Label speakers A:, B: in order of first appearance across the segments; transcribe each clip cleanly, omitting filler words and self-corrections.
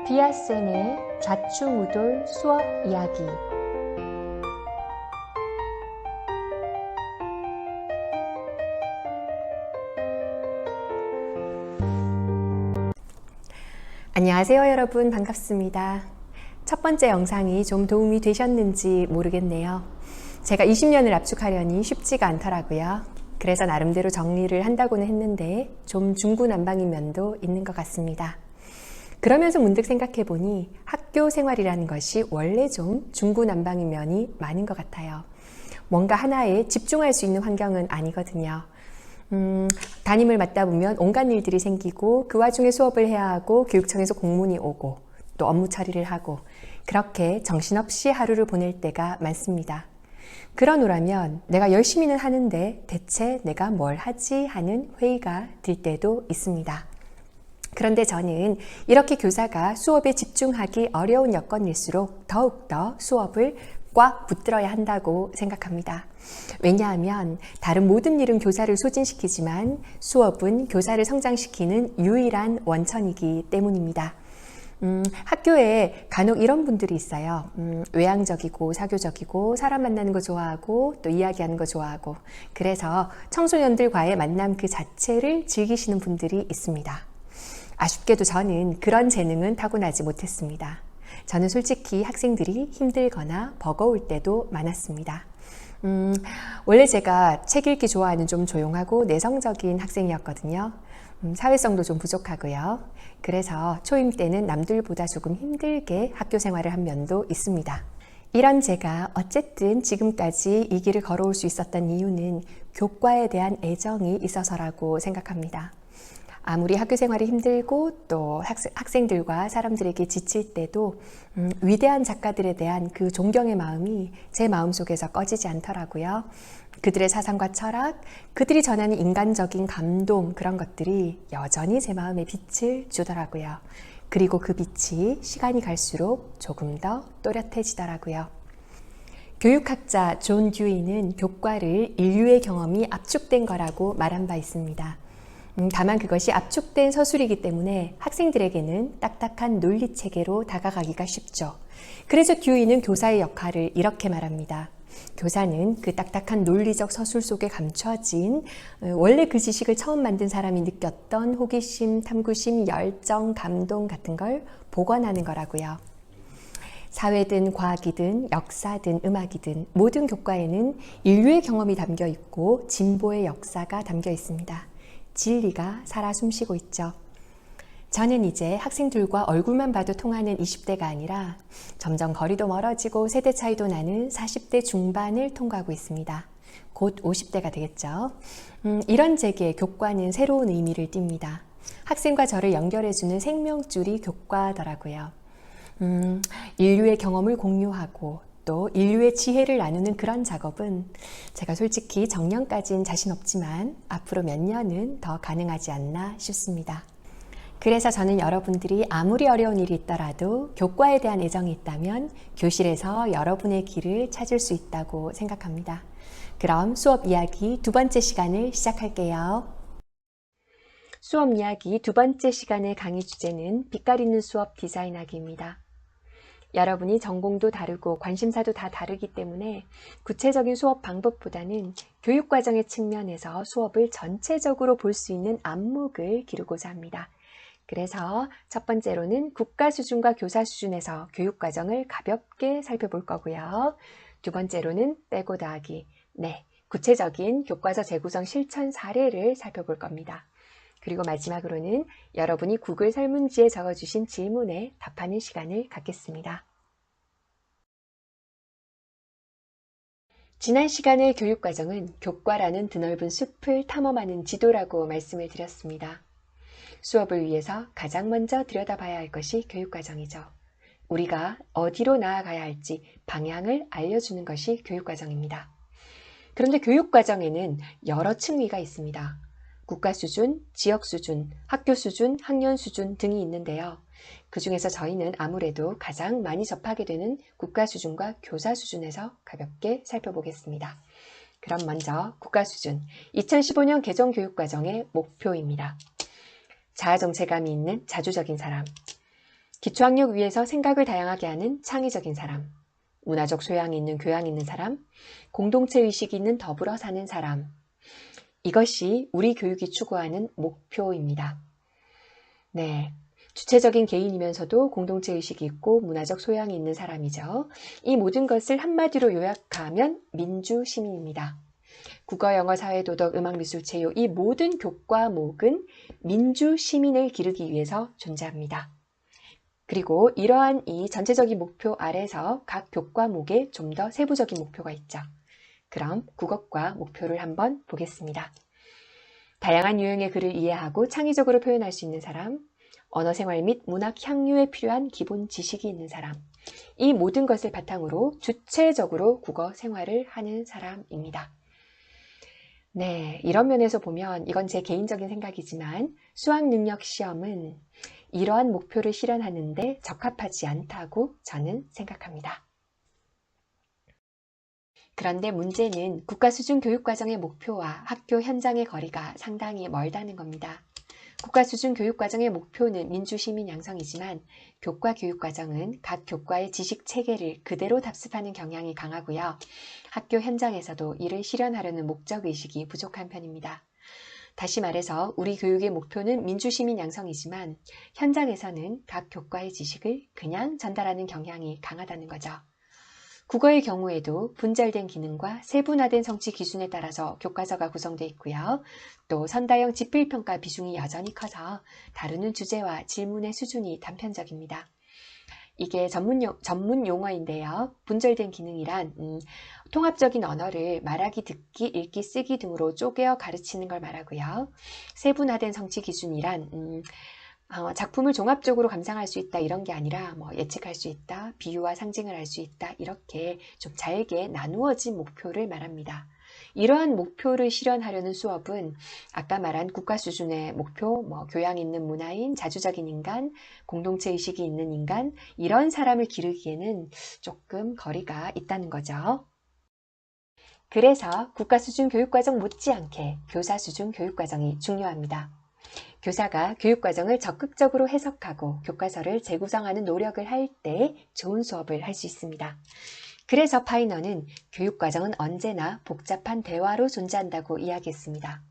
A: 비아쌤의 좌충우돌 수업 이야기. 안녕하세요 여러분, 반갑습니다. 첫 번째 영상이 좀 도움이 되셨는지 모르겠네요. 제가 20년을 압축하려니 쉽지가 않더라고요. 그래서 나름대로 정리를 한다고는 했는데 좀 중구난방인 면도 있는 것 같습니다. 그러면서 문득 생각해보니 학교 생활이라는 것이 원래 좀 중구난방인 면이 많은 것 같아요. 뭔가 하나에 집중할 수 있는 환경은 아니거든요. 담임을 맡다 보면 온갖 일들이 생기고 그 와중에 수업을 해야 하고 교육청에서 공문이 오고 또 업무 처리를 하고 그렇게 정신없이 하루를 보낼 때가 많습니다. 그러노라면 내가 열심히는 하는데 대체 내가 뭘 하지 하는 회의가 들 때도 있습니다. 그런데 저는 이렇게 교사가 수업에 집중하기 어려운 여건일수록 더욱더 수업을 꽉 붙들어야 한다고 생각합니다. 왜냐하면 다른 모든 일은 교사를 소진시키지만 수업은 교사를 성장시키는 유일한 원천이기 때문입니다. 학교에 간혹 이런 분들이 있어요. 외향적이고 사교적이고 사람 만나는 거 좋아하고 또 이야기하는 거 좋아하고 그래서 청소년들과의 만남 그 자체를 즐기시는 분들이 있습니다. 아쉽게도 저는 그런 재능은 타고나지 못했습니다. 저는 솔직히 학생들이 힘들거나 버거울 때도 많았습니다. 원래 제가 책 읽기 좋아하는 좀 조용하고 내성적인 학생이었거든요. 사회성도 좀 부족하고요. 그래서 초임 때는 남들보다 조금 힘들게 학교 생활을 한 면도 있습니다. 이런 제가 어쨌든 지금까지 이 길을 걸어올 수 있었던 이유는 교과에 대한 애정이 있어서라고 생각합니다. 아무리 학교 생활이 힘들고 또 학생들과 사람들에게 지칠 때도 위대한 작가들에 대한 그 존경의 마음이 제 마음속에서 꺼지지 않더라고요. 그들의 사상과 철학, 그들이 전하는 인간적인 감동 그런 것들이 여전히 제 마음에 빛을 주더라고요. 그리고 그 빛이 시간이 갈수록 조금 더 또렷해지더라고요. 교육학자 존 듀이는 교과를 인류의 경험이 압축된 거라고 말한 바 있습니다. 다만 그것이 압축된 서술이기 때문에 학생들에게는 딱딱한 논리체계로 다가가기가 쉽죠. 그래서 듀이는 교사의 역할을 이렇게 말합니다. 교사는 그 딱딱한 논리적 서술 속에 감춰진 원래 그 지식을 처음 만든 사람이 느꼈던 호기심, 탐구심, 열정, 감동 같은 걸 복원하는 거라고요. 사회든 과학이든 역사든 음악이든 모든 교과에는 인류의 경험이 담겨 있고 진보의 역사가 담겨 있습니다. 진리가 살아 숨쉬고 있죠. 저는 이제 학생들과 얼굴만 봐도 통하는 20대가 아니라 점점 거리도 멀어지고 세대 차이도 나는 40대 중반을 통과하고 있습니다. 곧 50대가 되겠죠. 이런 제게 교과는 새로운 의미를 띱니다. 학생과 저를 연결해주는 생명줄이 교과더라고요. 인류의 경험을 공유하고 또 인류의 지혜를 나누는 그런 작업은 제가 솔직히 정년까지는 자신 없지만 앞으로 몇 년은 더 가능하지 않나 싶습니다. 그래서 저는 여러분들이 아무리 어려운 일이 있더라도 교과에 대한 애정이 있다면 교실에서 여러분의 길을 찾을 수 있다고 생각합니다. 그럼 수업 이야기 두 번째 시간을 시작할게요. 수업 이야기 두 번째 시간의 강의 주제는 빛깔있는 수업 디자인하기입니다. 여러분이 전공도 다르고 관심사도 다 다르기 때문에 구체적인 수업 방법보다는 교육과정의 측면에서 수업을 전체적으로 볼 수 있는 안목을 기르고자 합니다. 그래서 첫 번째로는 국가 수준과 교사 수준에서 교육과정을 가볍게 살펴볼 거고요. 두 번째로는 빼고 더하기, 구체적인 교과서 재구성 실천 사례를 살펴볼 겁니다. 그리고 마지막으로는 여러분이 구글 설문지에 적어주신 질문에 답하는 시간을 갖겠습니다. 지난 시간의 교육과정은 교과라는 드넓은 숲을 탐험하는 지도라고 말씀을 드렸습니다. 수업을 위해서 가장 먼저 들여다봐야 할 것이 교육과정이죠. 우리가 어디로 나아가야 할지 방향을 알려주는 것이 교육과정입니다. 그런데 교육과정에는 여러 층위가 있습니다. 국가 수준, 지역 수준, 학교 수준, 학년 수준 등이 있는데요. 그 중에서 저희는 아무래도 가장 많이 접하게 되는 국가 수준과 교사 수준에서 가볍게 살펴보겠습니다. 그럼 먼저 국가 수준, 2015년 개정 교육과정의 목표입니다. 자아정체감이 있는 자주적인 사람, 기초학력 위에서 생각을 다양하게 하는 창의적인 사람, 문화적 소양이 있는 교양 있는 사람, 공동체 의식이 있는 더불어 사는 사람. 이것이 우리 교육이 추구하는 목표입니다. 네, 주체적인 개인이면서도 공동체 의식이 있고 문화적 소양이 있는 사람이죠. 이 모든 것을 한마디로 요약하면 민주시민입니다. 국어, 영어, 사회, 도덕, 음악, 미술, 체육 이 모든 교과목은 민주시민을 기르기 위해서 존재합니다. 그리고 이러한 이 전체적인 목표 아래서 각 교과목에 좀 더 세부적인 목표가 있죠. 그럼 그것과 목표를 한번 보겠습니다. 다양한 유형의 글을 이해하고 창의적으로 표현할 수 있는 사람, 언어생활 및 문학 향유에 필요한 기본 지식이 있는 사람, 이 모든 것을 바탕으로 주체적으로 국어 생활을 하는 사람입니다. 네, 이런 면에서 보면 이건 제 개인적인 생각이지만 수학능력 시험은 이러한 목표를 실현하는데 적합하지 않다고 저는 생각합니다. 그런데 문제는 국가수준 교육과정의 목표와 학교 현장의 거리가 상당히 멀다는 겁니다. 국가수준 교육과정의 목표는 민주시민 양성이지만 교과교육과정은 각 교과의 지식체계를 그대로 답습하는 경향이 강하고요. 학교 현장에서도 이를 실현하려는 목적의식이 부족한 편입니다. 다시 말해서 우리 교육의 목표는 민주시민 양성이지만 현장에서는 각 교과의 지식을 그냥 전달하는 경향이 강하다는 거죠. 국어의 경우에도 분절된 기능과 세분화된 성취 기준에 따라서 교과서가 구성되어 있고요. 또 선다형 지필평가 비중이 여전히 커서 다루는 주제와 질문의 수준이 단편적입니다. 이게 전문 용어인데요. 분절된 기능이란 통합적인 언어를 말하기, 듣기, 읽기, 쓰기 등으로 쪼개어 가르치는 걸 말하고요. 세분화된 성취 기준이란 작품을 종합적으로 감상할 수 있다 이런 게 아니라 예측할 수 있다, 비유와 상징을 알 수 있다 이렇게 좀 잘게 나누어진 목표를 말합니다. 이러한 목표를 실현하려는 수업은 아까 말한 국가 수준의 목표, 교양 있는 문화인, 자주적인 인간, 공동체 의식이 있는 인간 이런 사람을 기르기에는 조금 거리가 있다는 거죠. 그래서 국가 수준 교육과정 못지않게 교사 수준 교육과정이 중요합니다. 교사가 교육과정을 적극적으로 해석하고 교과서를 재구성하는 노력을 할 때 좋은 수업을 할 수 있습니다. 그래서 파이너는 교육과정은 언제나 복잡한 대화로 존재한다고 이야기했습니다.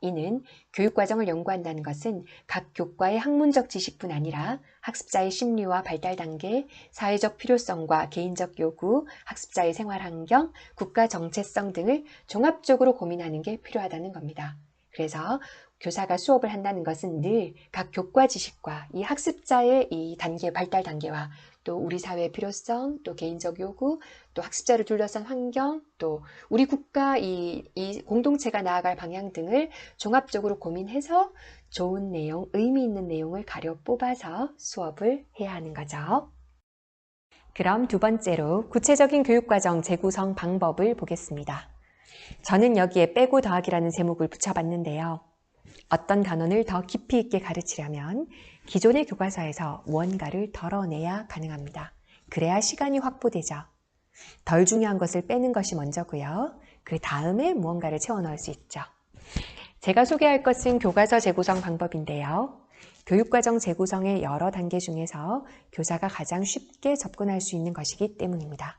A: 이는 교육과정을 연구한다는 것은 각 교과의 학문적 지식뿐 아니라 학습자의 심리와 발달 단계, 사회적 필요성과 개인적 요구, 학습자의 생활 환경, 국가 정체성 등을 종합적으로 고민하는 게 필요하다는 겁니다. 그래서 교사가 수업을 한다는 것은 늘 각 교과 지식과 이 학습자의 이 단계, 발달 단계와 또 우리 사회의 필요성, 또 개인적 요구, 또 학습자를 둘러싼 환경, 또 우리 국가 이 공동체가 나아갈 방향 등을 종합적으로 고민해서 좋은 내용, 의미 있는 내용을 가려 뽑아서 수업을 해야 하는 거죠. 그럼 두 번째로 구체적인 교육과정 재구성 방법을 보겠습니다. 저는 여기에 빼고 더하기라는 제목을 붙여봤는데요. 어떤 단원을 더 깊이 있게 가르치려면 기존의 교과서에서 무언가를 덜어내야 가능합니다. 그래야 시간이 확보되죠. 덜 중요한 것을 빼는 것이 먼저고요. 그 다음에 무언가를 채워 넣을 수 있죠. 제가 소개할 것은 교과서 재구성 방법인데요. 교육과정 재구성의 여러 단계 중에서 교사가 가장 쉽게 접근할 수 있는 것이기 때문입니다.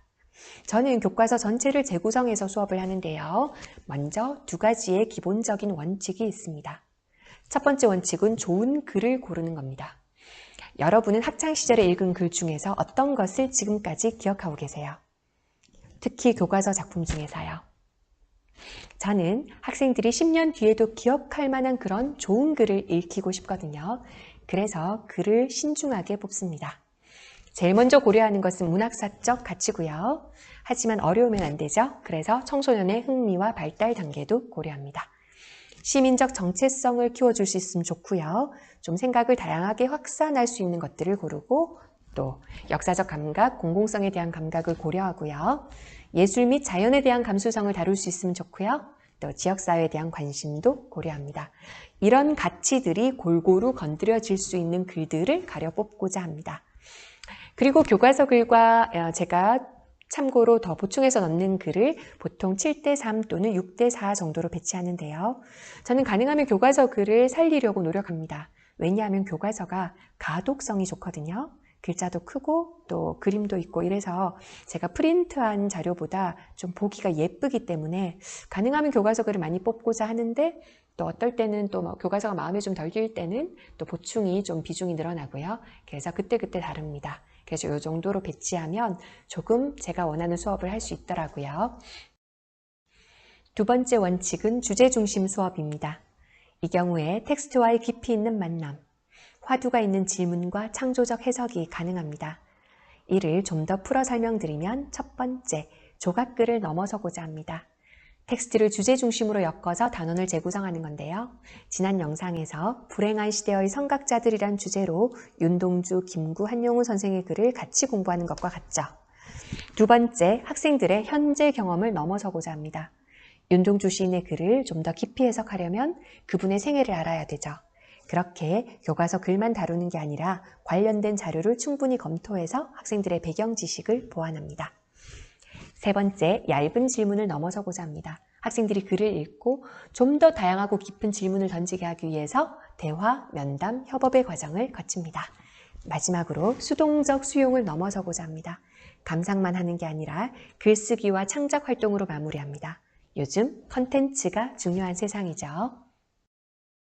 A: 저는 교과서 전체를 재구성해서 수업을 하는데요. 먼저 두 가지의 기본적인 원칙이 있습니다. 첫 번째 원칙은 좋은 글을 고르는 겁니다. 여러분은 학창시절에 읽은 글 중에서 어떤 것을 지금까지 기억하고 계세요? 특히 교과서 작품 중에서요. 저는 학생들이 10년 뒤에도 기억할 만한 그런 좋은 글을 읽히고 싶거든요. 그래서 글을 신중하게 뽑습니다. 제일 먼저 고려하는 것은 문학사적 가치고요. 하지만 어려우면 안 되죠. 그래서 청소년의 흥미와 발달 단계도 고려합니다. 시민적 정체성을 키워줄 수 있으면 좋고요. 좀 생각을 다양하게 확산할 수 있는 것들을 고르고 또 역사적 감각, 공공성에 대한 감각을 고려하고요. 예술 및 자연에 대한 감수성을 다룰 수 있으면 좋고요. 또 지역사회에 대한 관심도 고려합니다. 이런 가치들이 골고루 건드려질 수 있는 글들을 가려 뽑고자 합니다. 그리고 교과서 글과 제가 참고로 더 보충해서 넣는 글을 보통 7:3 또는 6:4 정도로 배치하는데요. 저는 가능하면 교과서 글을 살리려고 노력합니다. 왜냐하면 교과서가 가독성이 좋거든요. 글자도 크고 또 그림도 있고 이래서 제가 프린트한 자료보다 좀 보기가 예쁘기 때문에 가능하면 교과서 글을 많이 뽑고자 하는데 또 어떨 때는 또 교과서가 마음에 좀 덜 들 때는 또 보충이 좀 비중이 늘어나고요. 그래서 그때그때 다릅니다. 그래서 이 정도로 배치하면 조금 제가 원하는 수업을 할 수 있더라고요. 두 번째 원칙은 주제 중심 수업입니다. 이 경우에 텍스트와의 깊이 있는 만남, 화두가 있는 질문과 창조적 해석이 가능합니다. 이를 좀 더 풀어 설명드리면 첫 번째, 조각글을 넘어서고자 합니다. 텍스트를 주제 중심으로 엮어서 단원을 재구성하는 건데요. 지난 영상에서 불행한 시대의 선각자들이란 주제로 윤동주, 김구, 한용우 선생의 글을 같이 공부하는 것과 같죠. 두 번째, 학생들의 현재 경험을 넘어서고자 합니다. 윤동주 시인의 글을 좀 더 깊이 해석하려면 그분의 생애를 알아야 되죠. 그렇게 교과서 글만 다루는 게 아니라 관련된 자료를 충분히 검토해서 학생들의 배경 지식을 보완합니다. 세 번째, 얇은 질문을 넘어서고자 합니다. 학생들이 글을 읽고 좀 더 다양하고 깊은 질문을 던지게 하기 위해서 대화, 면담, 협업의 과정을 거칩니다. 마지막으로 수동적 수용을 넘어서고자 합니다. 감상만 하는 게 아니라 글쓰기와 창작 활동으로 마무리합니다. 요즘 컨텐츠가 중요한 세상이죠.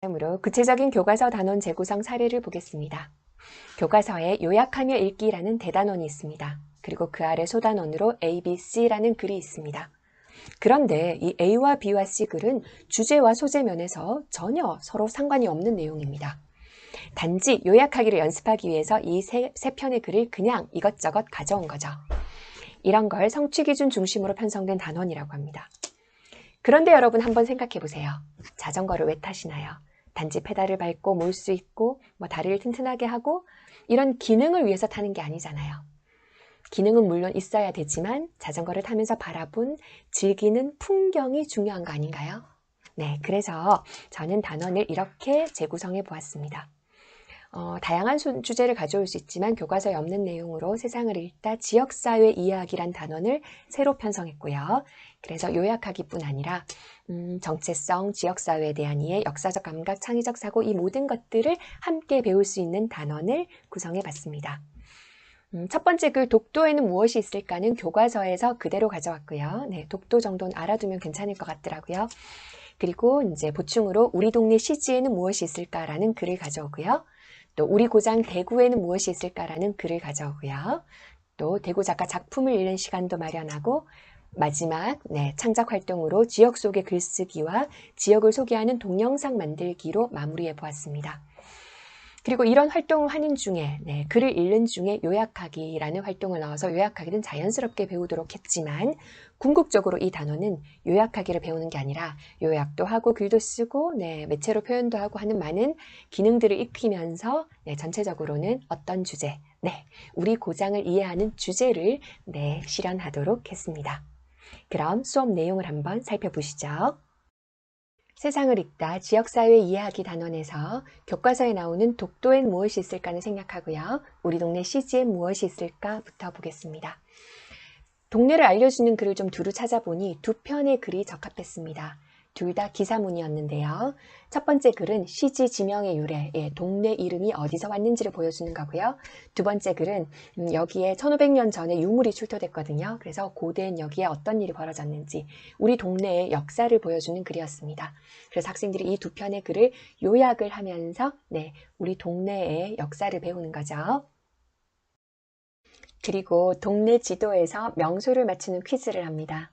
A: 다음으로 구체적인 교과서 단원 재구성 사례를 보겠습니다. 교과서에 요약하며 읽기라는 대단원이 있습니다. 그리고 그 아래 소단원으로 A, B, C라는 글이 있습니다. 그런데 이 A와 B와 C 글은 주제와 소재 면에서 전혀 서로 상관이 없는 내용입니다. 단지 요약하기를 연습하기 위해서 이 세 편의 글을 그냥 이것저것 가져온 거죠. 이런 걸 성취기준 중심으로 편성된 단원이라고 합니다. 그런데 여러분 한번 생각해 보세요. 자전거를 왜 타시나요? 단지 페달을 밟고 몰 수 있고 다리를 튼튼하게 하고 이런 기능을 위해서 타는 게 아니잖아요. 기능은 물론 있어야 되지만 자전거를 타면서 바라본 즐기는 풍경이 중요한 거 아닌가요? 네, 그래서 저는 단원을 이렇게 재구성해 보았습니다. 다양한 주제를 가져올 수 있지만 교과서에 없는 내용으로 세상을 읽다 지역사회 이야기란 단원을 새로 편성했고요. 그래서 요약하기뿐 아니라 정체성, 지역사회에 대한 이해, 역사적 감각, 창의적 사고 이 모든 것들을 함께 배울 수 있는 단원을 구성해 봤습니다. 첫 번째 글 독도에는 무엇이 있을까는 교과서에서 그대로 가져왔고요. 네, 독도 정도는 알아두면 괜찮을 것 같더라고요. 그리고 이제 보충으로 우리 동네 시지에는 무엇이 있을까라는 글을 가져오고요. 또 우리 고장 대구에는 무엇이 있을까라는 글을 가져오고요. 또 대구 작가 작품을 읽는 시간도 마련하고 마지막 창작 활동으로 지역 속의 글쓰기와 지역을 소개하는 동영상 만들기로 마무리해 보았습니다. 그리고 이런 활동을 하는 중에 글을 읽는 중에 요약하기라는 활동을 넣어서 요약하기는 자연스럽게 배우도록 했지만 궁극적으로 이 단어는 요약하기를 배우는 게 아니라 요약도 하고 글도 쓰고 매체로 표현도 하고 하는 많은 기능들을 익히면서 전체적으로는 어떤 주제, 우리 고장을 이해하는 주제를 실현하도록 했습니다. 그럼 수업 내용을 한번 살펴보시죠. 세상을 읽다 지역사회 이해하기 단원에서 교과서에 나오는 독도엔 무엇이 있을까는 생략하고요. 우리 동네 시지엔 무엇이 있을까부터 보겠습니다. 동네를 알려주는 글을 좀 두루 찾아보니 두 편의 글이 적합했습니다. 둘 다 기사문이었는데요. 첫 번째 글은 시지 지명의 유래, 동네 이름이 어디서 왔는지를 보여주는 거고요. 두 번째 글은 여기에 1500년 전에 유물이 출토됐거든요. 그래서 고대엔 여기에 어떤 일이 벌어졌는지 우리 동네의 역사를 보여주는 글이었습니다. 그래서 학생들이 이 두 편의 글을 요약을 하면서 우리 동네의 역사를 배우는 거죠. 그리고 동네 지도에서 명소를 맞추는 퀴즈를 합니다.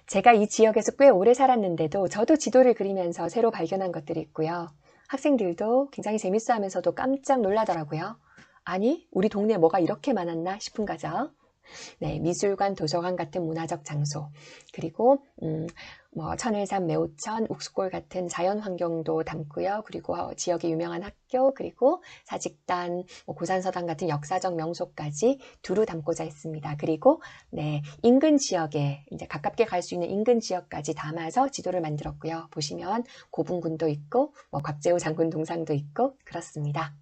A: 제가 이 지역에서 꽤 오래 살았는데도 저도 지도를 그리면서 새로 발견한 것들이 있고요. 학생들도 굉장히 재밌어 하면서도 깜짝 놀라더라고요. 아니, 우리 동네에 뭐가 이렇게 많았나 싶은 거죠. 미술관, 도서관 같은 문화적 장소, 그리고 천을산, 매우천, 욱수골 같은 자연 환경도 담고요. 그리고 지역의 유명한 학교, 그리고 사직단, 고산서당 같은 역사적 명소까지 두루 담고자 했습니다. 그리고 인근 지역에 이제 가깝게 갈 수 있는 인근 지역까지 담아서 지도를 만들었고요. 보시면 고분군도 있고 곽재우 장군 동상도 있고 그렇습니다.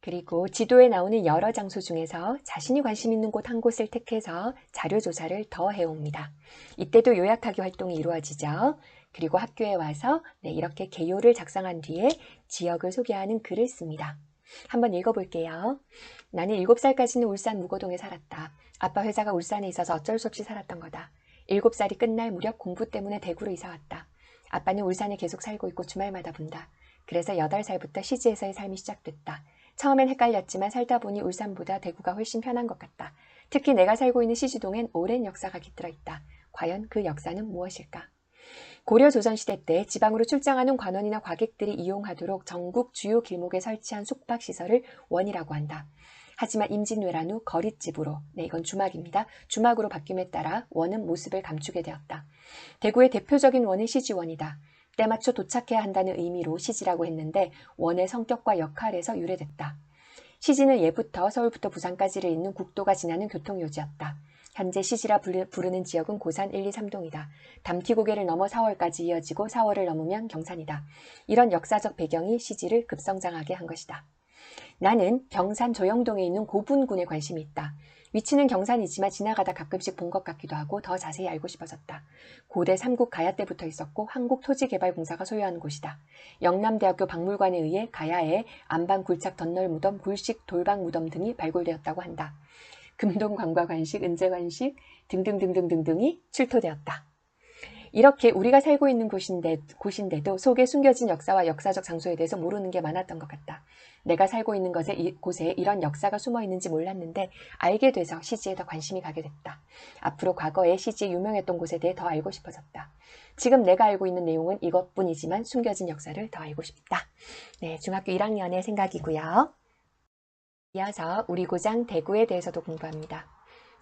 A: 그리고 지도에 나오는 여러 장소 중에서 자신이 관심 있는 곳 한 곳을 택해서 자료 조사를 더 해옵니다. 이때도 요약하기 활동이 이루어지죠. 그리고 학교에 와서 이렇게 개요를 작성한 뒤에 지역을 소개하는 글을 씁니다. 한번 읽어볼게요. 나는 7살까지는 울산 무고동에 살았다. 아빠 회사가 울산에 있어서 어쩔 수 없이 살았던 거다. 7살이 끝날 무렵 공부 때문에 대구로 이사 왔다. 아빠는 울산에 계속 살고 있고 주말마다 본다. 그래서 8살부터 시지에서의 삶이 시작됐다. 처음엔 헷갈렸지만 살다 보니 울산보다 대구가 훨씬 편한 것 같다. 특히 내가 살고 있는 시지동엔 오랜 역사가 깃들어 있다. 과연 그 역사는 무엇일까? 고려 조선시대 때 지방으로 출장하는 관원이나 과객들이 이용하도록 전국 주요 길목에 설치한 숙박시설을 원이라고 한다. 하지만 임진왜란 후 거릿집으로, 이건 주막입니다. 주막으로 바뀜에 따라 원은 모습을 감추게 되었다. 대구의 대표적인 원은 시지원이다. 때맞춰 도착해야 한다는 의미로 시지라고 했는데 원의 성격과 역할에서 유래됐다. 시지는 예부터 서울부터 부산까지를 잇는 국도가 지나는 교통요지였다. 현재 시지라 부르는 지역은 고산 1, 2, 3동이다. 담티고개를 넘어 4월까지 이어지고 4월을 넘으면 경산이다. 이런 역사적 배경이 시지를 급성장하게 한 것이다. 나는 경산 조영동에 있는 고분군에 관심이 있다. 위치는 경산이지만 지나가다 가끔씩 본 것 같기도 하고 더 자세히 알고 싶어졌다. 고대 삼국 가야 때부터 있었고 한국토지개발공사가 소유한 곳이다. 영남대학교 박물관에 의해 가야에 안반 굴착 덧널 무덤, 굴식 돌방 무덤 등이 발굴되었다고 한다. 금동관과관식, 은재관식 등등등등등등이 출토되었다. 이렇게 우리가 살고 있는 곳인데도 속에 숨겨진 역사와 역사적 장소에 대해서 모르는 게 많았던 것 같다. 내가 살고 있는 곳에 이런 역사가 숨어 있는지 몰랐는데 알게 돼서 시지에 더 관심이 가게 됐다. 앞으로 과거에 시지에 유명했던 곳에 대해 더 알고 싶어졌다. 지금 내가 알고 있는 내용은 이것뿐이지만 숨겨진 역사를 더 알고 싶다. 네, 중학교 1학년의 생각이고요. 이어서 우리 고장 대구에 대해서도 공부합니다.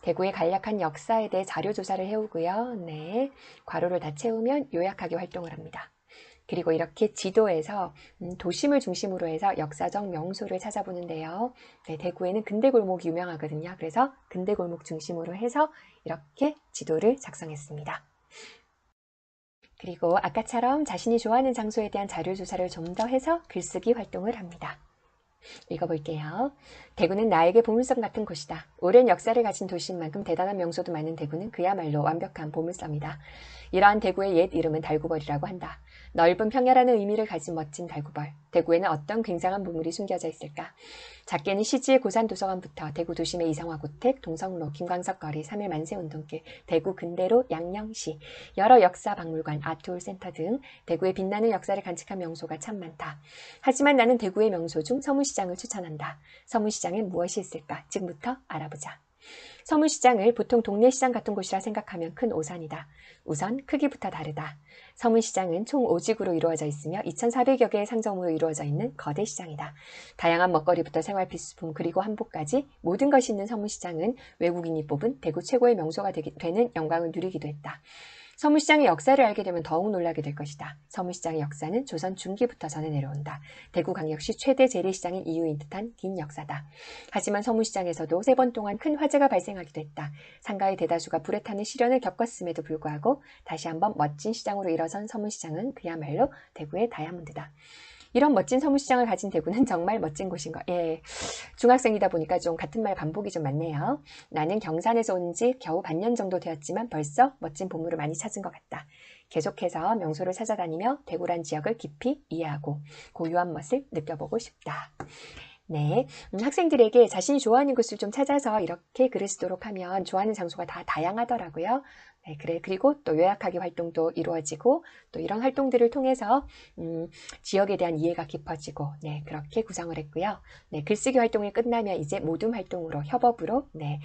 A: 대구의 간략한 역사에 대해 자료조사를 해오고요. 네, 괄호를 다 채우면 요약하게 활동을 합니다. 그리고 이렇게 지도에서 도심을 중심으로 해서 역사적 명소를 찾아보는데요. 네, 대구에는 근대골목이 유명하거든요. 그래서 근대골목 중심으로 해서 이렇게 지도를 작성했습니다. 그리고 아까처럼 자신이 좋아하는 장소에 대한 자료조사를 좀 더 해서 글쓰기 활동을 합니다. 읽어볼게요. 대구는 나에게 보물섬 같은 곳이다. 오랜 역사를 가진 도시인 만큼 대단한 명소도 많은 대구는 그야말로 완벽한 보물섬이다. 이러한 대구의 옛 이름은 달구벌이라고 한다. 넓은 평야라는 의미를 가진 멋진 달구벌. 대구에는 어떤 굉장한 보물이 숨겨져 있을까? 작게는 시지의 고산도서관부터 대구 도심의 이성화고택, 동성로, 김광석거리, 3.1 만세운동길, 대구 근대로, 양령시, 여러 역사박물관, 아트홀센터 등 대구의 빛나는 역사를 간직한 명소가 참 많다. 하지만 나는 대구의 명소 중 서문시장을 추천한다. 서문시장엔 무엇이 있을까? 지금부터 알아보자. 서문시장을 보통 동네 시장 같은 곳이라 생각하면 큰 오산이다. 우선 크기부터 다르다. 서문시장은 총 5직으로 이루어져 있으며 2,400여 개의 상점으로 이루어져 있는 거대 시장이다. 다양한 먹거리부터 생활필수품 그리고 한복까지 모든 것이 있는 서문시장은 외국인이 뽑은 대구 최고의 명소가 되는 영광을 누리기도 했다. 서문시장의 역사를 알게 되면 더욱 놀라게 될 것이다. 서문시장의 역사는 조선 중기부터 전해 내려온다. 대구광역시 최대 재래시장인 이유인 듯한 긴 역사다. 하지만 서문시장에서도 3번 동안 큰 화재가 발생하기도 했다. 상가의 대다수가 불에 타는 시련을 겪었음에도 불구하고 다시 한번 멋진 시장으로 일어선 서문시장은 그야말로 대구의 다이아몬드다. 이런 멋진 서문시장을 가진 대구는 정말 멋진 곳인 거. 예, 중학생이다 보니까 좀 같은 말 반복이 좀 많네요. 나는 경산에서 온 지 겨우 반년 정도 되었지만 벌써 멋진 보물을 많이 찾은 것 같다. 계속해서 명소를 찾아다니며 대구란 지역을 깊이 이해하고 고유한 멋을 느껴보고 싶다. 네, 학생들에게 자신이 좋아하는 곳을 좀 찾아서 이렇게 글을 쓰도록 하면 좋아하는 장소가 다 다양하더라고요. 네, 그리고 또 요약하기 활동도 이루어지고 또 이런 활동들을 통해서 지역에 대한 이해가 깊어지고 네, 그렇게 구성을 했고요. 네, 글쓰기 활동이 끝나면 이제 모둠 활동으로 협업으로 네,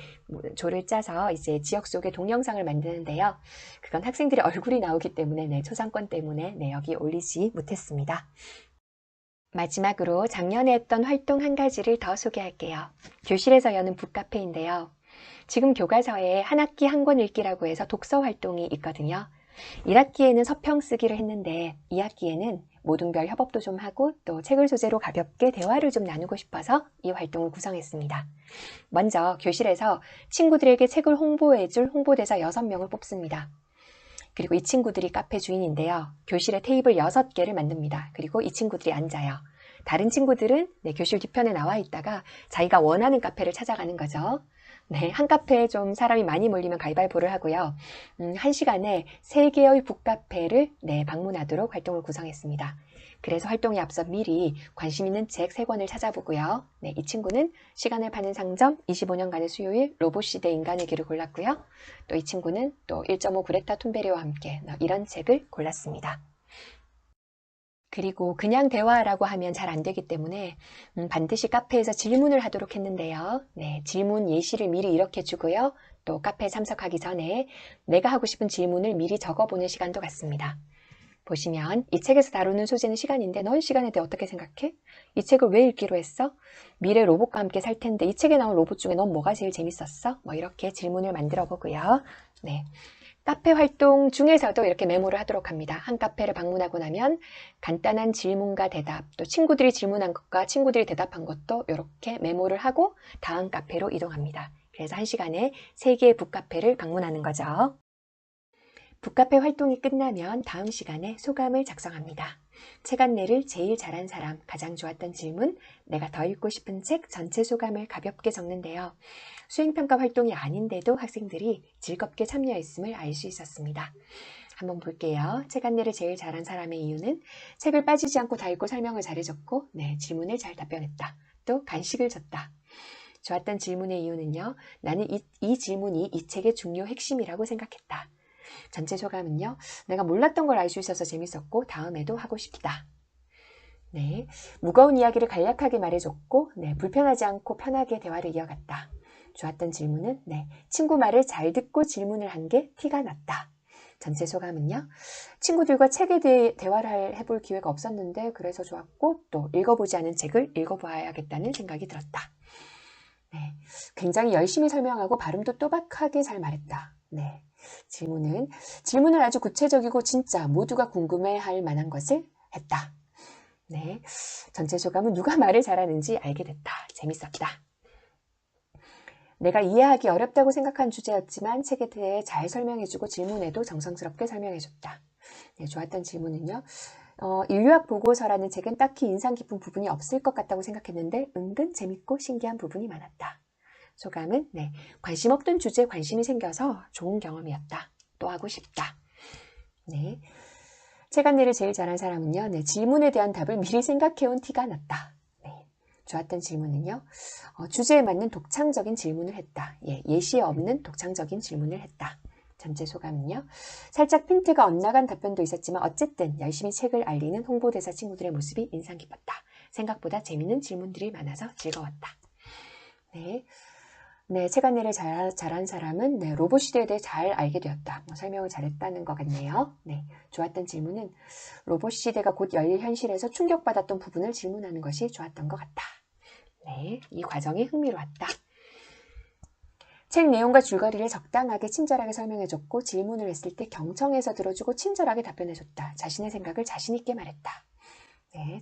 A: 조를 짜서 이제 지역 속의 동영상을 만드는데요. 그건 학생들의 얼굴이 나오기 때문에 네, 초상권 때문에 네, 여기 올리지 못했습니다. 마지막으로 작년에 했던 활동 한 가지를 더 소개할게요. 교실에서 여는 북카페인데요. 지금 교과서에 한 학기 한 권 읽기라고 해서 독서 활동이 있거든요. 1학기에는 서평 쓰기를 했는데 2학기에는 모둠별 협업도 좀 하고 또 책을 소재로 가볍게 대화를 좀 나누고 싶어서 이 활동을 구성했습니다. 먼저 교실에서 친구들에게 책을 홍보해줄 홍보대사 6명을 뽑습니다. 그리고 이 친구들이 카페 주인인데요. 교실에 테이블 6개를 만듭니다. 그리고 이 친구들이 앉아요. 다른 친구들은 네, 교실 뒤편에 나와 있다가 자기가 원하는 카페를 찾아가는 거죠. 네, 한 카페에 좀 사람이 많이 몰리면 가위바위보를 하고요. 1시간에 3개의 북카페를 방문하도록 활동을 구성했습니다. 그래서 활동에 앞서 미리 관심 있는 책 3권을 찾아보고요. 네, 이 친구는 시간을 파는 상점, 25년간의 수요일, 로봇시대 인간의 길을 골랐고요. 또 이 친구는 또 1.5 그레타 툰베리와 함께 이런 책을 골랐습니다. 그리고 그냥 대화라고 하면 잘 안 되기 때문에 반드시 카페에서 질문을 하도록 했는데요. 네, 질문 예시를 미리 이렇게 주고요. 또 카페에 참석하기 전에 내가 하고 싶은 질문을 미리 적어보는 시간도 갖습니다. 보시면 이 책에서 다루는 소재는 시간인데 넌 시간에 대해 어떻게 생각해? 이 책을 왜 읽기로 했어? 미래 로봇과 함께 살 텐데 이 책에 나온 로봇 중에 넌 뭐가 제일 재밌었어? 이렇게 질문을 만들어 보고요. 네. 카페 활동 중에서도 이렇게 메모를 하도록 합니다. 한 카페를 방문하고 나면 간단한 질문과 대답, 또 친구들이 질문한 것과 친구들이 대답한 것도 이렇게 메모를 하고 다음 카페로 이동합니다. 그래서 1시간에 3개의 북카페를 방문하는 거죠. 북카페 활동이 끝나면 다음 시간에 소감을 작성합니다. 책 안내를 제일 잘한 사람, 가장 좋았던 질문, 내가 더 읽고 싶은 책 전체 소감을 가볍게 적는데요. 수행평가 활동이 아닌데도 학생들이 즐겁게 참여했음을 알 수 있었습니다. 한번 볼게요. 책 안내를 제일 잘한 사람의 이유는 책을 빠지지 않고 다 읽고 설명을 잘해줬고 질문을 잘 답변했다. 또 간식을 줬다. 좋았던 질문의 이유는요. 나는 이 질문이 이 책의 중요 핵심이라고 생각했다. 전체 소감은요. 내가 몰랐던 걸 알 수 있어서 재밌었고 다음에도 하고 싶다. 네, 무거운 이야기를 간략하게 말해줬고 불편하지 않고 편하게 대화를 이어갔다. 좋았던 질문은 친구 말을 잘 듣고 질문을 한 게 티가 났다. 전체 소감은요. 친구들과 책에 대해 대화를 해볼 기회가 없었는데 그래서 좋았고 또 읽어보지 않은 책을 읽어봐야겠다는 생각이 들었다. 네, 굉장히 열심히 설명하고 발음도 또박하게 잘 말했다. 네, 질문을 아주 구체적이고 진짜 모두가 궁금해할 만한 것을 했다. 네, 전체 소감은 누가 말을 잘하는지 알게 됐다. 재밌었다. 내가 이해하기 어렵다고 생각한 주제였지만 책에 대해 잘 설명해주고 질문에도 정성스럽게 설명해줬다. 네, 좋았던 질문은요. 인류학 보고서라는 책은 딱히 인상 깊은 부분이 없을 것 같다고 생각했는데 은근 재밌고 신기한 부분이 많았다. 소감은 관심 없던 주제에 관심이 생겨서 좋은 경험이었다. 또 하고 싶다. 네, 책 안내를 제일 잘한 사람은요. 질문에 대한 답을 미리 생각해온 티가 났다. 좋았던 질문은요. 주제에 맞는 독창적인 질문을 했다. 예시에 없는 독창적인 질문을 했다. 전체 소감은요. 살짝 핀트가 엇나간 답변도 있었지만 어쨌든 열심히 책을 알리는 홍보대사 친구들의 모습이 인상 깊었다. 생각보다 재밌는 질문들이 많아서 즐거웠다. 책 안내를 잘한 사람은 로봇 시대에 대해 잘 알게 되었다. 설명을 잘했다는 것 같네요. 좋았던 질문은 로봇 시대가 곧 열릴 현실에서 충격받았던 부분을 질문하는 것이 좋았던 것 같다. 이 과정이 흥미로웠다. 책 내용과 줄거리를 적당하게 친절하게 설명해줬고 질문을 했을 때 경청해서 들어주고 친절하게 답변해줬다. 자신의 생각을 자신 있게 말했다.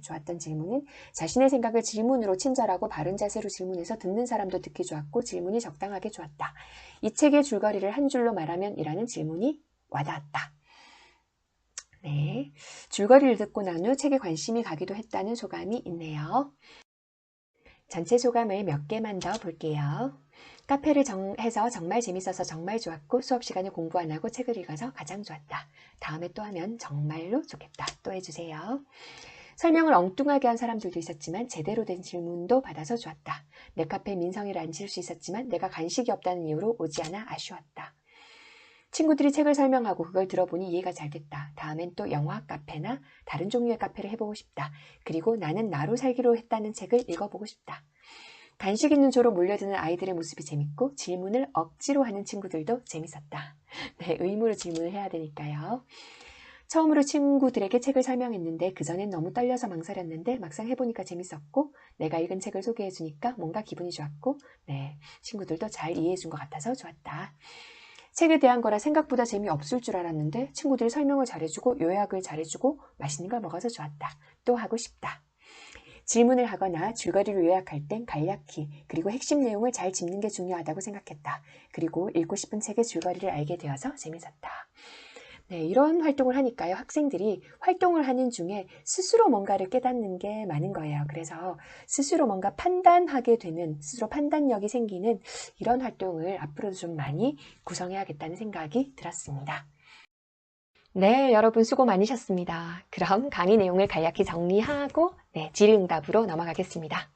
A: 좋았던 질문은 자신의 생각을 질문으로 친절하고 바른 자세로 질문해서 듣는 사람도 듣기 좋았고 질문이 적당하게 좋았다. 이 책의 줄거리를 한 줄로 말하면 이라는 질문이 와닿았다. 줄거리를 듣고 난 후 책에 관심이 가기도 했다는 소감이 있네요. 전체 소감을 몇 개만 더 볼게요. 카페를 해서 정말 재밌어서 정말 좋았고 수업 시간에 공부 안 하고 책을 읽어서 가장 좋았다. 다음에 또 하면 정말로 좋겠다. 또 해주세요. 설명을 엉뚱하게 한 사람들도 있었지만 제대로 된 질문도 받아서 좋았다. 내 카페에 민성이를 앉힐 수 있었지만 내가 간식이 없다는 이유로 오지 않아 아쉬웠다. 친구들이 책을 설명하고 그걸 들어보니 이해가 잘 됐다. 다음엔 또 영화 카페나 다른 종류의 카페를 해보고 싶다. 그리고 나는 나로 살기로 했다는 책을 읽어보고 싶다. 간식 있는 조로 몰려드는 아이들의 모습이 재밌고 질문을 억지로 하는 친구들도 재밌었다. 의무로 질문을 해야 되니까요. 처음으로 친구들에게 책을 설명했는데 그전엔 너무 떨려서 망설였는데 막상 해보니까 재밌었고 내가 읽은 책을 소개해주니까 뭔가 기분이 좋았고 친구들도 잘 이해해준 것 같아서 좋았다. 책에 대한 거라 생각보다 재미없을 줄 알았는데 친구들이 설명을 잘해주고 요약을 잘해주고 맛있는 걸 먹어서 좋았다. 또 하고 싶다. 질문을 하거나 줄거리를 요약할 땐 간략히 그리고 핵심 내용을 잘 짚는 게 중요하다고 생각했다. 그리고 읽고 싶은 책의 줄거리를 알게 되어서 재밌었다. 네, 이런 활동을 하니까요. 학생들이 활동을 하는 중에 스스로 뭔가를 깨닫는 게 많은 거예요. 그래서 스스로 뭔가 판단하게 되는, 스스로 판단력이 생기는 이런 활동을 앞으로도 좀 많이 구성해야겠다는 생각이 들었습니다. 네, 여러분 수고 많으셨습니다. 그럼 강의 내용을 간략히 정리하고 질의응답으로 넘어가겠습니다.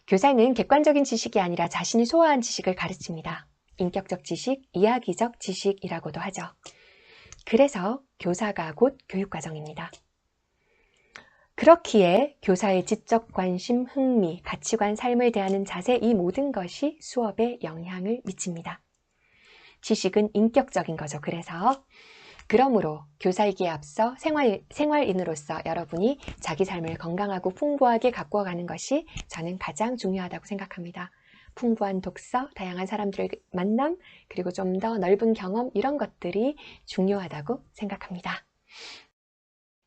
A: 교사는 객관적인 지식이 아니라 자신이 소화한 지식을 가르칩니다. 인격적 지식, 이야기적 지식이라고도 하죠. 그래서 교사가 곧 교육과정입니다. 그렇기에 교사의 지적 관심, 흥미, 가치관, 삶을 대하는 자세 이 모든 것이 수업에 영향을 미칩니다. 지식은 인격적인 거죠. 그러므로 교사이기에 앞서 생활인으로서 여러분이 자기 삶을 건강하고 풍부하게 가꾸어가는 것이 저는 가장 중요하다고 생각합니다. 풍부한 독서, 다양한 사람들의 만남, 그리고 좀 더 넓은 경험 이런 것들이 중요하다고 생각합니다.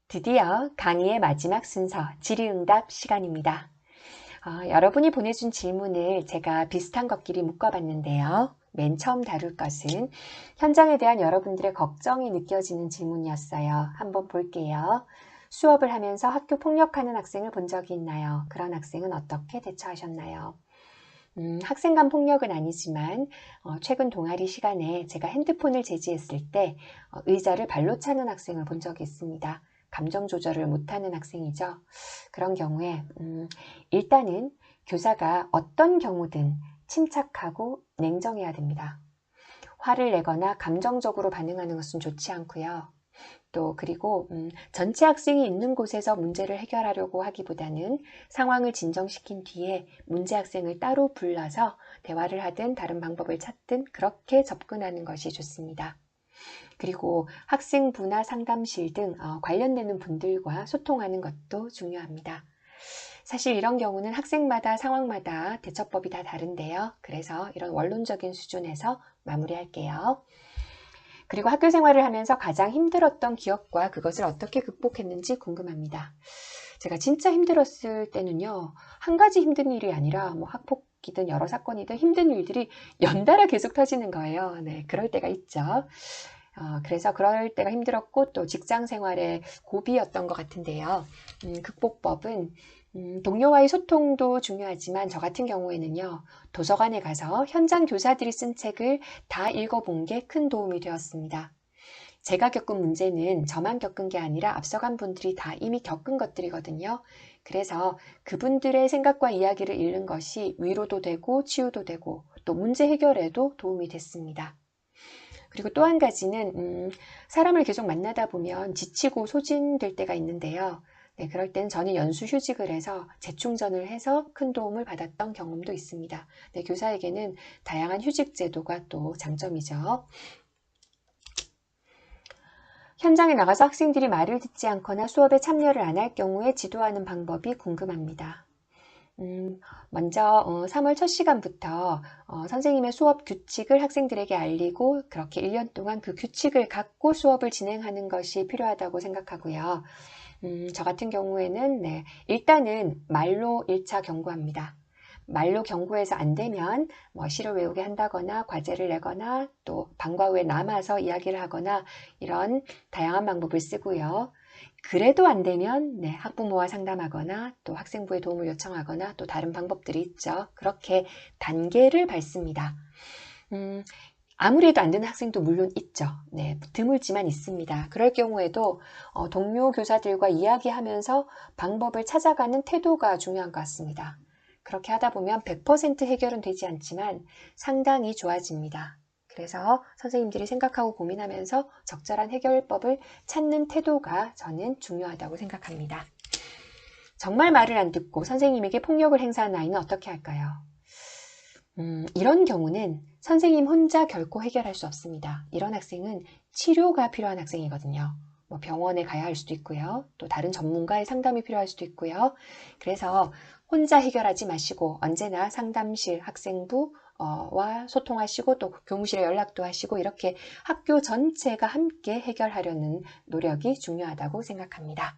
A: 드디어 강의의 마지막 순서 질의응답 시간입니다. 여러분이 보내준 질문을 제가 비슷한 것끼리 묶어봤는데요. 맨 처음 다룰 것은 현장에 대한 여러분들의 걱정이 느껴지는 질문이었어요. 한번 볼게요. 수업을 하면서 학교 폭력하는 학생을 본 적이 있나요? 그런 학생은 어떻게 대처하셨나요? 학생 간 폭력은 아니지만 최근 동아리 시간에 제가 핸드폰을 제지했을 때 의자를 발로 차는 학생을 본 적이 있습니다. 감정 조절을 못하는 학생이죠. 그런 경우에 일단은 교사가 어떤 경우든 침착하고 냉정해야 됩니다. 화를 내거나 감정적으로 반응하는 것은 좋지 않고요. 또 그리고 전체 학생이 있는 곳에서 문제를 해결하려고 하기보다는 상황을 진정시킨 뒤에 문제 학생을 따로 불러서 대화를 하든 다른 방법을 찾든 그렇게 접근하는 것이 좋습니다. 그리고 학생부나 상담실 등 관련되는 분들과 소통하는 것도 중요합니다. 사실 이런 경우는 학생마다 상황마다 대처법이 다 다른데요. 그래서 이런 원론적인 수준에서 마무리할게요. 그리고 학교 생활을 하면서 가장 힘들었던 기억과 그것을 어떻게 극복했는지 궁금합니다. 제가 진짜 힘들었을 때는요. 한 가지 힘든 일이 아니라 학폭이든 여러 사건이든 힘든 일들이 연달아 계속 터지는 거예요. 네, 그럴 때가 있죠. 그래서 그럴 때가 힘들었고 또 직장 생활의 고비였던 것 같은데요. 극복법은 동료와의 소통도 중요하지만 저 같은 경우에는요. 도서관에 가서 현장 교사들이 쓴 책을 다 읽어본 게 큰 도움이 되었습니다. 제가 겪은 문제는 저만 겪은 게 아니라 앞서간 분들이 다 이미 겪은 것들이거든요. 그래서 그분들의 생각과 이야기를 읽는 것이 위로도 되고 치유도 되고 또 문제 해결에도 도움이 됐습니다. 그리고 또 한 가지는 사람을 계속 만나다 보면 지치고 소진될 때가 있는데요. 네, 그럴 땐 저는 연수 휴직을 해서 재충전을 해서 큰 도움을 받았던 경험도 있습니다. 네, 교사에게는 다양한 휴직 제도가 또 장점이죠. 현장에 나가서 학생들이 말을 듣지 않거나 수업에 참여를 안 할 경우에 지도하는 방법이 궁금합니다. 먼저 3월 첫 시간부터 선생님의 수업 규칙을 학생들에게 알리고 그렇게 1년 동안 그 규칙을 갖고 수업을 진행하는 것이 필요하다고 생각하고요. 저 같은 경우에는 일단은 말로 1차 경고합니다. 말로 경고해서 안 되면 시를 외우게 한다거나 과제를 내거나 또 방과 후에 남아서 이야기를 하거나 이런 다양한 방법을 쓰고요. 그래도 안 되면 학부모와 상담하거나 또 학생부에 도움을 요청하거나 또 다른 방법들이 있죠. 그렇게 단계를 밟습니다. 아무리 해도 안 되는 학생도 물론 있죠. 드물지만 있습니다. 그럴 경우에도 동료 교사들과 이야기하면서 방법을 찾아가는 태도가 중요한 것 같습니다. 그렇게 하다 보면 100% 해결은 되지 않지만 상당히 좋아집니다. 그래서 선생님들이 생각하고 고민하면서 적절한 해결법을 찾는 태도가 저는 중요하다고 생각합니다. 정말 말을 안 듣고 선생님에게 폭력을 행사한 아이는 어떻게 할까요? 이런 경우는 선생님 혼자 결코 해결할 수 없습니다. 이런 학생은 치료가 필요한 학생이거든요. 병원에 가야 할 수도 있고요. 또 다른 전문가의 상담이 필요할 수도 있고요. 그래서 혼자 해결하지 마시고 언제나 상담실, 학생부와 소통하시고 또 교무실에 연락도 하시고 이렇게 학교 전체가 함께 해결하려는 노력이 중요하다고 생각합니다.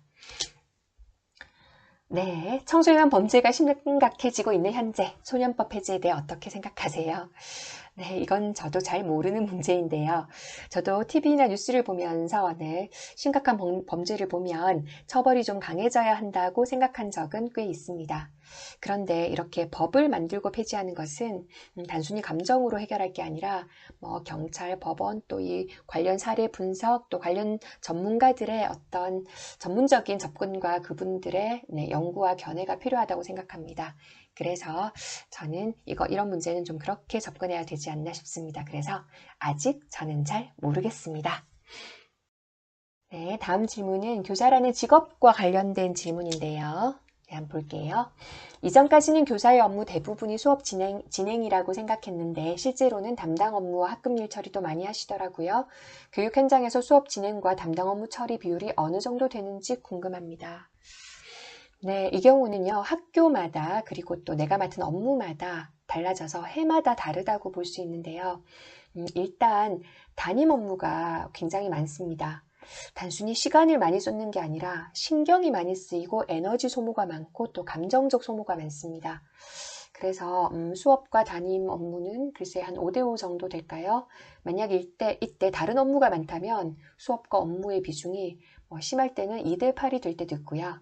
A: 네, 청소년 범죄가 심각해지고 있는 현재 소년법 폐지에 대해 어떻게 생각하세요? 네, 이건 저도 잘 모르는 문제인데요. 저도 TV나 뉴스를 보면서 심각한 범죄를 보면 처벌이 좀 강해져야 한다고 생각한 적은 꽤 있습니다. 그런데 이렇게 법을 만들고 폐지하는 것은 단순히 감정으로 해결할 게 아니라 경찰, 법원, 또 이 관련 사례 분석, 또 관련 전문가들의 어떤 전문적인 접근과 그분들의 연구와 견해가 필요하다고 생각합니다. 그래서 저는 이런 문제는 좀 그렇게 접근해야 되지 않나 싶습니다. 그래서 아직 저는 잘 모르겠습니다. 네, 다음 질문은 교사라는 직업과 관련된 질문인데요. 네, 한번 볼게요. 이전까지는 교사의 업무 대부분이 수업 진행이라고 생각했는데 실제로는 담당 업무와 학급 일 처리도 많이 하시더라고요. 교육 현장에서 수업 진행과 담당 업무 처리 비율이 어느 정도 되는지 궁금합니다. 네, 이 경우는요, 학교마다 그리고 또 내가 맡은 업무마다 달라져서 해마다 다르다고 볼 수 있는데요. 일단 담임 업무가 굉장히 많습니다. 단순히 시간을 많이 쏟는 게 아니라 신경이 많이 쓰이고 에너지 소모가 많고 또 감정적 소모가 많습니다. 그래서 수업과 담임 업무는 글쎄 한 5대5 정도 될까요? 만약 이때 다른 업무가 많다면 수업과 업무의 비중이 심할 때는 2대8이 될 때도 있고요.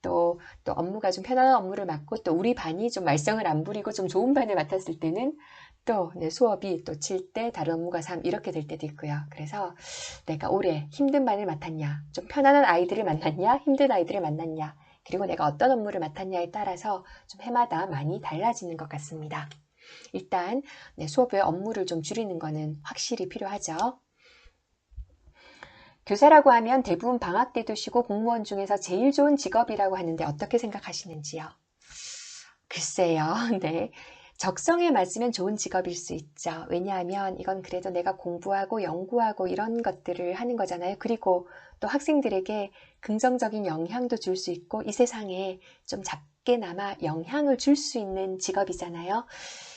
A: 또 업무가 좀 편안한 업무를 맡고 또 우리 반이 좀 말썽을 안 부리고 좀 좋은 반을 맡았을 때는 또 수업이 또 7대 다른 업무가 3 이렇게 될 때도 있고요. 그래서 내가 올해 힘든 반을 맡았냐, 좀 편안한 아이들을 만났냐, 힘든 아이들을 만났냐, 그리고 내가 어떤 업무를 맡았냐에 따라서 좀 해마다 많이 달라지는 것 같습니다. 일단 수업의 업무를 좀 줄이는 거는 확실히 필요하죠. 교사라고 하면 대부분 방학 때도 쉬고 공무원 중에서 제일 좋은 직업이라고 하는데 어떻게 생각하시는지요? 글쎄요. 네. 적성에 맞으면 좋은 직업일 수 있죠. 왜냐하면 이건 그래도 내가 공부하고 연구하고 이런 것들을 하는 거잖아요. 그리고 또 학생들에게 긍정적인 영향도 줄 수 있고 이 세상에 좀 작게나마 영향을 줄 수 있는 직업이잖아요.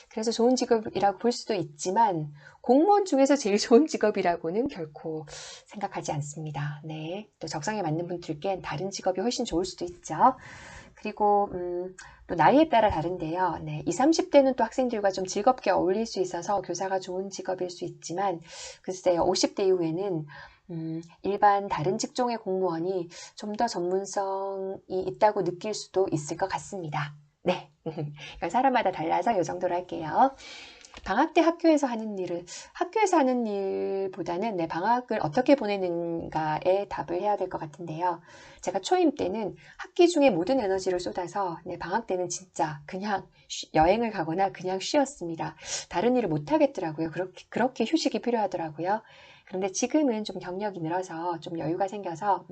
A: 그래서 좋은 직업이라고 볼 수도 있지만 공무원 중에서 제일 좋은 직업이라고는 결코 생각하지 않습니다. 네. 또 적성에 맞는 분들께 다른 직업이 훨씬 좋을 수도 있죠. 그리고 또 나이에 따라 다른데요. 네, 20, 30대는 또 학생들과 좀 즐겁게 어울릴 수 있어서 교사가 좋은 직업일 수 있지만 글쎄요. 50대 이후에는 일반 다른 직종의 공무원이 좀 더 전문성이 있다고 느낄 수도 있을 것 같습니다. 네, 사람마다 달라서 이 정도로 할게요. 방학 때 학교에서 하는 일보다는 방학을 어떻게 보내는가에 답을 해야 될 것 같은데요. 제가 초임 때는 학기 중에 모든 에너지를 쏟아서 방학 때는 진짜 그냥 여행을 가거나 그냥 쉬었습니다. 다른 일을 못 하겠더라고요. 그렇게 휴식이 필요하더라고요. 그런데 지금은 좀 경력이 늘어서 좀 여유가 생겨서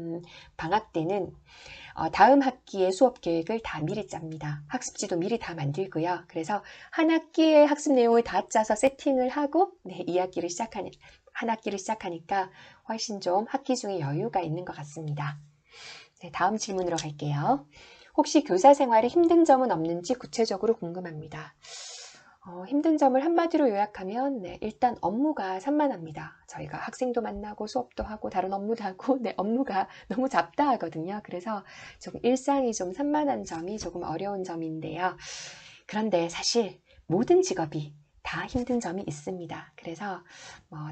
A: 방학 때는 다음 학기의 수업 계획을 다 미리 짭니다. 학습지도 미리 다 만들고요. 그래서 한 학기의 학습 내용을 다 짜서 세팅을 하고 한 학기를 시작하니까 훨씬 좀 학기 중에 여유가 있는 것 같습니다. 네, 다음 질문으로 갈게요. 혹시 교사 생활에 힘든 점은 없는지 구체적으로 궁금합니다. 힘든 점을 한마디로 요약하면 일단 업무가 산만합니다. 저희가 학생도 만나고 수업도 하고 다른 업무도 하고 업무가 너무 잡다하거든요. 그래서 조금 일상이 좀 산만한 점이 조금 어려운 점인데요. 그런데 사실 모든 직업이 다 힘든 점이 있습니다. 그래서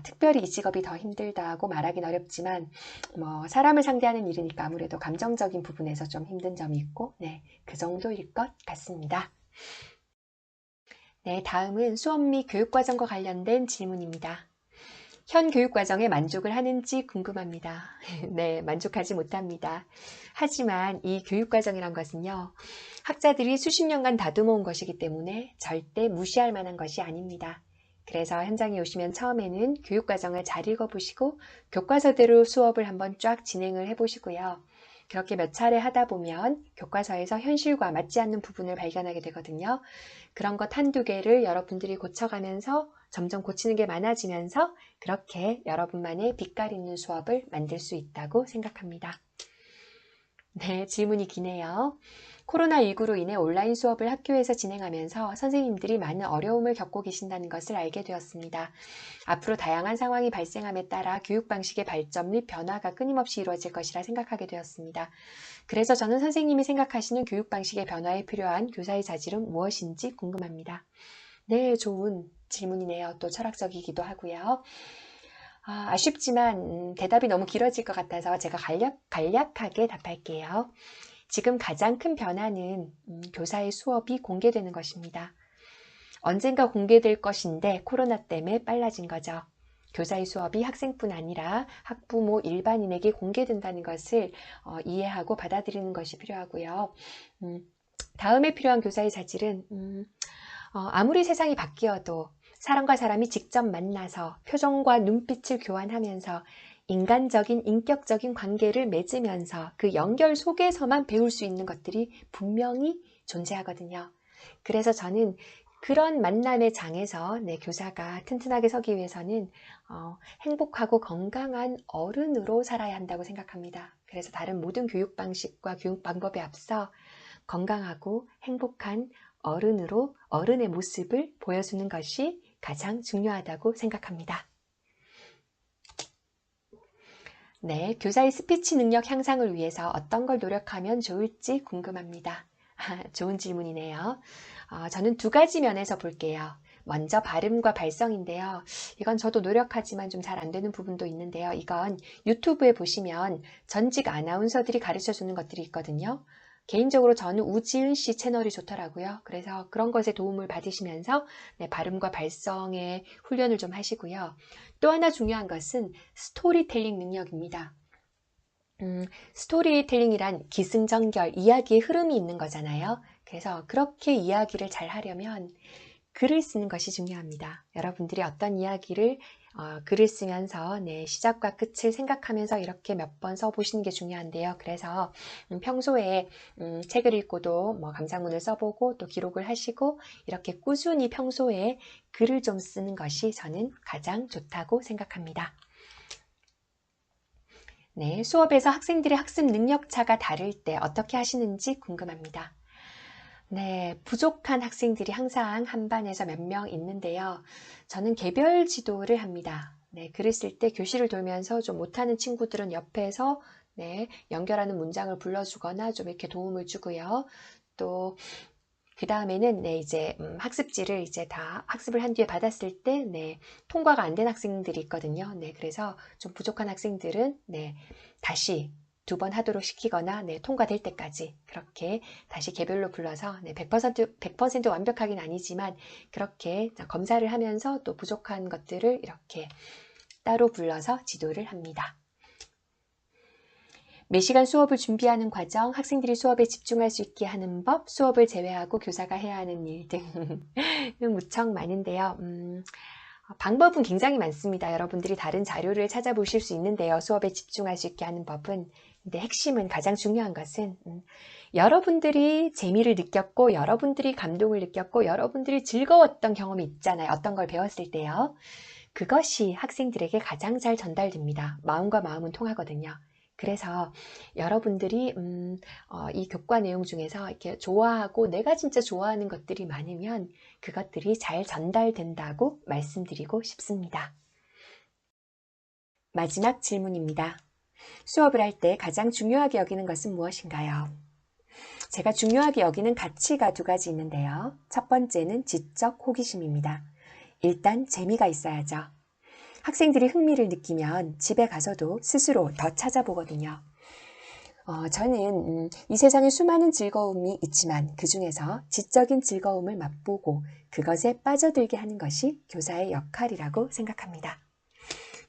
A: 특별히 이 직업이 더 힘들다고 말하기는 어렵지만 사람을 상대하는 일이니까 아무래도 감정적인 부분에서 좀 힘든 점이 있고 그 정도일 것 같습니다. 네, 다음은 수업 및 교육과정과 관련된 질문입니다. 현 교육과정에 만족을 하는지 궁금합니다. 네, 만족하지 못합니다. 하지만 이 교육과정이란 것은요, 학자들이 수십 년간 다듬어온 것이기 때문에 절대 무시할 만한 것이 아닙니다. 그래서 현장에 오시면 처음에는 교육과정을 잘 읽어보시고 교과서대로 수업을 한번 쫙 진행을 해보시고요. 그렇게 몇 차례 하다 보면 교과서에서 현실과 맞지 않는 부분을 발견하게 되거든요. 그런 것 한두 개를 여러분들이 고쳐가면서 점점 고치는 게 많아지면서 그렇게 여러분만의 빛깔 있는 수업을 만들 수 있다고 생각합니다. 네, 질문이 기네요. 코로나19로 인해 온라인 수업을 학교에서 진행하면서 선생님들이 많은 어려움을 겪고 계신다는 것을 알게 되었습니다. 앞으로 다양한 상황이 발생함에 따라 교육 방식의 발전 및 변화가 끊임없이 이루어질 것이라 생각하게 되었습니다. 그래서 저는 선생님이 생각하시는 교육 방식의 변화에 필요한 교사의 자질은 무엇인지 궁금합니다. 네, 좋은 질문이네요. 또 철학적이기도 하고요. 아쉽지만 대답이 너무 길어질 것 같아서 제가 간략하게 답할게요. 지금 가장 큰 변화는 교사의 수업이 공개되는 것입니다. 언젠가 공개될 것인데 코로나 때문에 빨라진 거죠. 교사의 수업이 학생뿐 아니라 학부모 일반인에게 공개된다는 것을 이해하고 받아들이는 것이 필요하고요. 다음에 필요한 교사의 자질은 아무리 세상이 바뀌어도 사람과 사람이 직접 만나서 표정과 눈빛을 교환하면서 인간적인 인격적인 관계를 맺으면서 그 연결 속에서만 배울 수 있는 것들이 분명히 존재하거든요. 그래서 저는 그런 만남의 장에서 내 교사가 튼튼하게 서기 위해서는 행복하고 건강한 어른으로 살아야 한다고 생각합니다. 그래서 다른 모든 교육 방식과 교육 방법에 앞서 건강하고 행복한 어른으로 어른의 모습을 보여주는 것이 가장 중요하다고 생각합니다. 네, 교사의 스피치 능력 향상을 위해서 어떤 걸 노력하면 좋을지 궁금합니다. 좋은 질문이네요. 저는 두 가지 면에서 볼게요. 먼저 발음과 발성인데요. 이건 저도 노력하지만 좀 잘 안 되는 부분도 있는데요. 이건 유튜브에 보시면 전직 아나운서들이 가르쳐주는 것들이 있거든요. 개인적으로 저는 우지은 씨 채널이 좋더라고요. 그래서 그런 것에 도움을 받으시면서 발음과 발성의 훈련을 좀 하시고요. 또 하나 중요한 것은 스토리텔링 능력입니다. 스토리텔링이란 기승전결, 이야기의 흐름이 있는 거잖아요. 그래서 그렇게 이야기를 잘 하려면 글을 쓰는 것이 중요합니다. 여러분들이 어떤 이야기를 글을 쓰면서 시작과 끝을 생각하면서 이렇게 몇 번 써보시는 게 중요한데요. 그래서 평소에 책을 읽고도 감상문을 써보고 또 기록을 하시고 이렇게 꾸준히 평소에 글을 좀 쓰는 것이 저는 가장 좋다고 생각합니다. 네, 수업에서 학생들의 학습 능력차가 다를 때 어떻게 하시는지 궁금합니다. 네, 부족한 학생들이 항상 한 반에서 몇 명 있는데요. 저는 개별 지도를 합니다. 네, 글을 쓸 때 교실을 돌면서 좀 못하는 친구들은 옆에서 연결하는 문장을 불러주거나 좀 이렇게 도움을 주고요. 또 그 다음에는 이제 학습지를 이제 다 학습을 한 뒤에 받았을 때 통과가 안 된 학생들이 있거든요. 그래서 좀 부족한 학생들은 다시 두 번 하도록 시키거나 통과될 때까지 그렇게 다시 개별로 불러서 100% 완벽하긴 아니지만 그렇게 검사를 하면서 또 부족한 것들을 이렇게 따로 불러서 지도를 합니다. 매시간 수업을 준비하는 과정, 학생들이 수업에 집중할 수 있게 하는 법, 수업을 제외하고 교사가 해야 하는 일 등 무척 많은데요. 방법은 굉장히 많습니다. 여러분들이 다른 자료를 찾아보실 수 있는데요. 수업에 집중할 수 있게 하는 법은. 근데 핵심은 가장 중요한 것은 여러분들이 재미를 느꼈고 여러분들이 감동을 느꼈고 여러분들이 즐거웠던 경험이 있잖아요. 어떤 걸 배웠을 때요. 그것이 학생들에게 가장 잘 전달됩니다. 마음과 마음은 통하거든요. 그래서 여러분들이 이 교과 내용 중에서 이렇게 좋아하고 내가 진짜 좋아하는 것들이 많으면 그것들이 잘 전달된다고 말씀드리고 싶습니다. 마지막 질문입니다. 수업을 할 때 가장 중요하게 여기는 것은 무엇인가요? 제가 중요하게 여기는 가치가 두 가지 있는데요. 첫 번째는 지적 호기심입니다. 일단 재미가 있어야죠. 학생들이 흥미를 느끼면 집에 가서도 스스로 더 찾아보거든요. 저는 이 세상에 수많은 즐거움이 있지만 그 중에서 지적인 즐거움을 맛보고 그것에 빠져들게 하는 것이 교사의 역할이라고 생각합니다.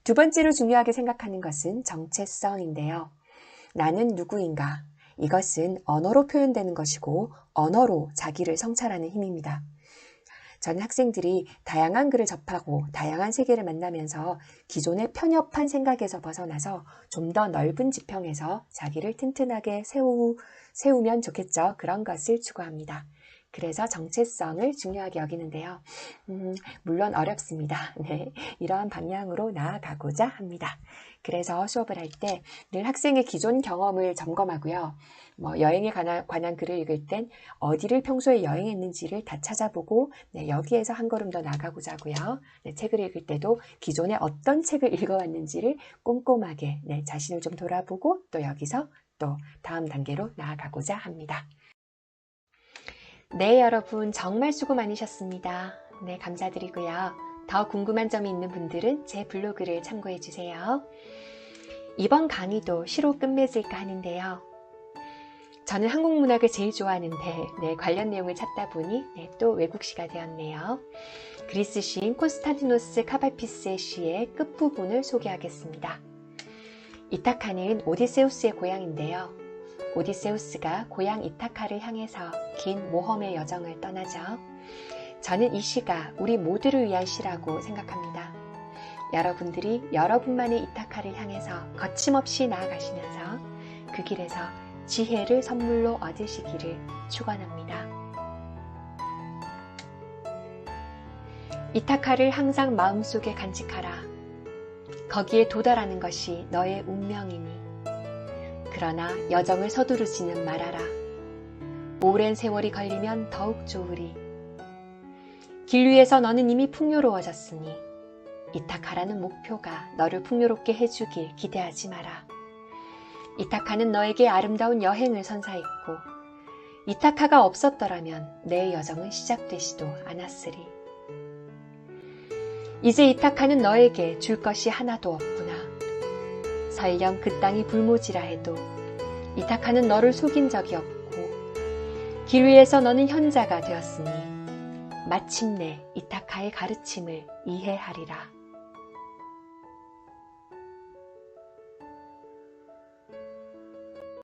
A: 두 번째로 중요하게 생각하는 것은 정체성인데요. 나는 누구인가? 이것은 언어로 표현되는 것이고 언어로 자기를 성찰하는 힘입니다. 저는 학생들이 다양한 글을 접하고 다양한 세계를 만나면서 기존의 편협한 생각에서 벗어나서 좀 더 넓은 지평에서 자기를 튼튼하게 세우면 좋겠죠. 그런 것을 추구합니다. 그래서 정체성을 중요하게 여기는데요. 물론 어렵습니다. 이러한 방향으로 나아가고자 합니다. 그래서 수업을 할 때 늘 학생의 기존 경험을 점검하고요. 여행에 관한 글을 읽을 땐 어디를 평소에 여행했는지를 다 찾아보고 여기에서 한 걸음 더 나가고자 하고요. 책을 읽을 때도 기존에 어떤 책을 읽어왔는지를 꼼꼼하게 자신을 좀 돌아보고 또 여기서 또 다음 단계로 나아가고자 합니다. 네, 여러분 정말 수고 많으셨습니다. 네, 감사드리고요. 더 궁금한 점이 있는 분들은 제 블로그를 참고해 주세요. 이번 강의도 시로 끝맺을까 하는데요. 저는 한국 문학을 제일 좋아하는데 관련 내용을 찾다 보니 또 외국시가 되었네요. 그리스 시인 콘스탄티노스 카발피스의 시의 끝부분을 소개하겠습니다. 이타카는 오디세우스의 고향인데요. 오디세우스가 고향 이타카를 향해서 긴 모험의 여정을 떠나죠. 저는 이 시가 우리 모두를 위한 시라고 생각합니다. 여러분들이 여러분만의 이타카를 향해서 거침없이 나아가시면서 그 길에서 지혜를 선물로 얻으시기를 축원합니다. 이타카를 항상 마음속에 간직하라. 거기에 도달하는 것이 너의 운명이니. 그러나 여정을 서두르지는 말아라. 오랜 세월이 걸리면 더욱 좋으리. 길 위에서 너는 이미 풍요로워졌으니 이타카라는 목표가 너를 풍요롭게 해주길 기대하지 마라. 이타카는 너에게 아름다운 여행을 선사했고 이타카가 없었더라면 내 여정은 시작되지도 않았으리. 이제 이타카는 너에게 줄 것이 하나도 없구나. 설령 그 땅이 불모지라 해도 이타카는 너를 속인 적이 없고 길 위에서 너는 현자가 되었으니 마침내 이타카의 가르침을 이해하리라.